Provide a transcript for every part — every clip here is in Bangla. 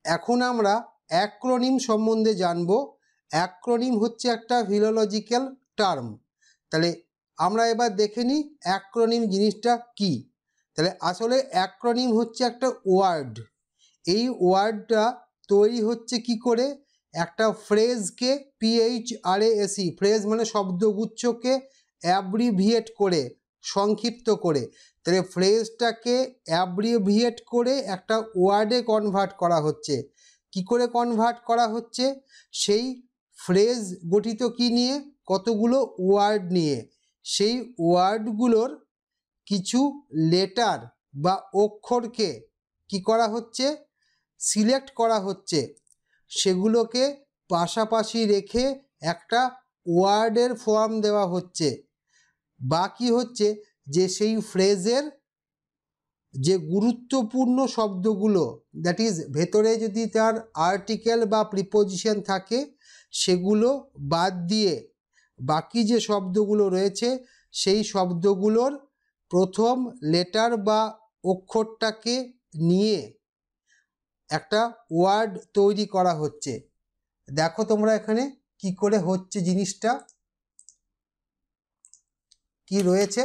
এখন আমরা অ্যাক্রোনিম সম্বন্ধে জানব। অ্যাক্রোনিম হচ্ছে একটা ফিলোলজিক্যাল টার্ম। তাহলে আমরা এবার দেখে নিই অ্যাক্রোনিম জিনিসটা কি। তাহলে আসলে অ্যাক্রোনিম হচ্ছে একটা ওয়ার্ড। এই ওয়ার্ডটা তৈরি হচ্ছে কি করে, একটা ফ্রেজকে PHRASE, ফ্রেজ মানে শব্দগুচ্ছকে অ্যাব্রিভিয়েট করে, সংক্ষিপ্ত করে, তাহলে ফ্রেজটাকে অ্যাব্রিভিয়েট করে একটা ওয়ার্ডে কনভার্ট করা হচ্ছে। কি করে কনভার্ট করা হচ্ছে? সেই ফ্রেজ গঠিত কি নিয়ে, কতগুলো ওয়ার্ড নিয়ে। সেই ওয়ার্ডগুলোর কিছু লেটার বা অক্ষরকে কি করা হচ্ছে, সিলেক্ট করা হচ্ছে, সেগুলোকে পাশাপাশি রেখে একটা ওয়ার্ডের ফর্ম দেওয়া হচ্ছে। বাকি হচ্ছে যে সেই ফ্রেজের যে গুরুত্বপূর্ণ শব্দগুলো, দ্যাট ইজ ভেতরে যদি তার আর্টিকেল বা প্রিপোজিশন থাকে সেগুলো বাদ দিয়ে বাকি যে শব্দগুলো রয়েছে সেই শব্দগুলোর প্রথম লেটার বা অক্ষরটাকে নিয়ে একটা ওয়ার্ড তৈরি করা হচ্ছে। দেখো তোমরা এখানে কি করে হচ্ছে জিনিসটা, কি রয়েছে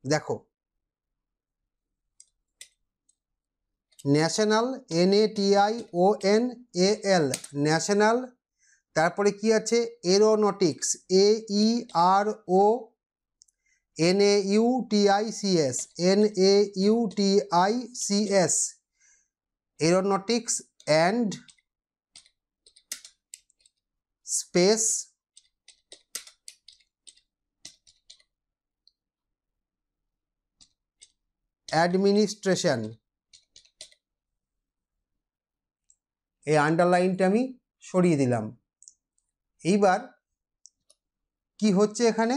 দেখো। National, NATIONAL, national. তারপরে কি আছে, aeronautics, ERONAUTICS, aeronautics and space administration. এই আন্ডারলাইনটা আমি সরিয়ে দিলাম। এইবার কি হচ্ছে এখানে,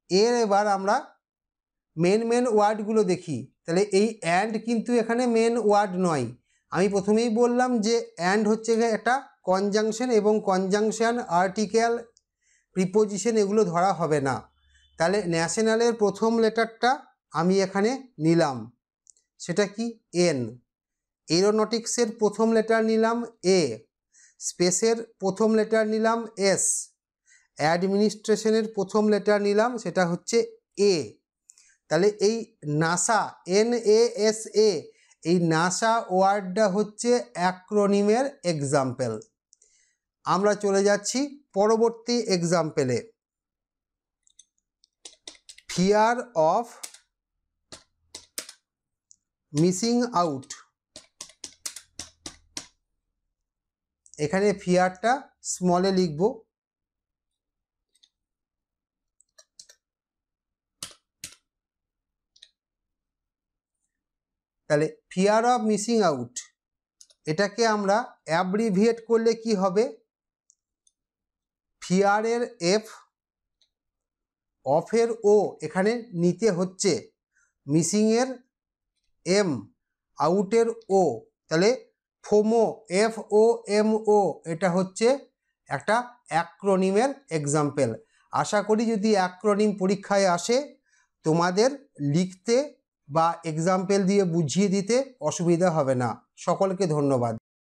এবার আমরা মেন ওয়ার্ডগুলো দেখি। তাহলে এই অ্যান্ড কিন্তু এখানে মেন ওয়ার্ড নয়। আমি প্রথমেই বললাম যে অ্যান্ড হচ্ছে একটা কনজাংশন, এবং কনজাংশন, আর্টিকেল, প্রিপোজিশন এগুলো ধরা হবে না। তাহলে ন্যাশনালের প্রথম লেটারটা আমি এখানে নিলাম, সেটা কি, N। এরোনটিক্সের প্রথম লেটার নিলাম A। স্পেসের প্রথম লেটার নিলাম S। অ্যাডমিনিস্ট্রেশনের প্রথম লেটার নিলাম, সেটা হচ্ছে A। তাহলে এই নাসা, NASA, এই নাসা ওয়ার্ডটা হচ্ছে অ্যাক্রোনিমের এক্সাম্পল। আমরা চলে যাচ্ছি পরবর্তী এক্সাম্পলে। Fear of missing out. এখানে ফিয়ারটা স্মলে লিখব। তাহলে ফিয়ার অফ মিসিং আউট, এটাকে আমরা অ্যাব্রিভিয়েট করলে কি হবে, ফিয়ারের F, অফের O এখানে নিতে হচ্ছে, মিসিংয়ের M, আউটের O, তাহলে ফোমো, FOMO, এটা হচ্ছে একটা অ্যাক্রোনিমের এক্সাম্পল। আশা করি যদি অ্যাক্রোনিম পরীক্ষায় আসে তোমাদের লিখতে বা এক্সাম্পল দিয়ে বুঝিয়ে দিতে অসুবিধা হবে না। সকলকে ধন্যবাদ।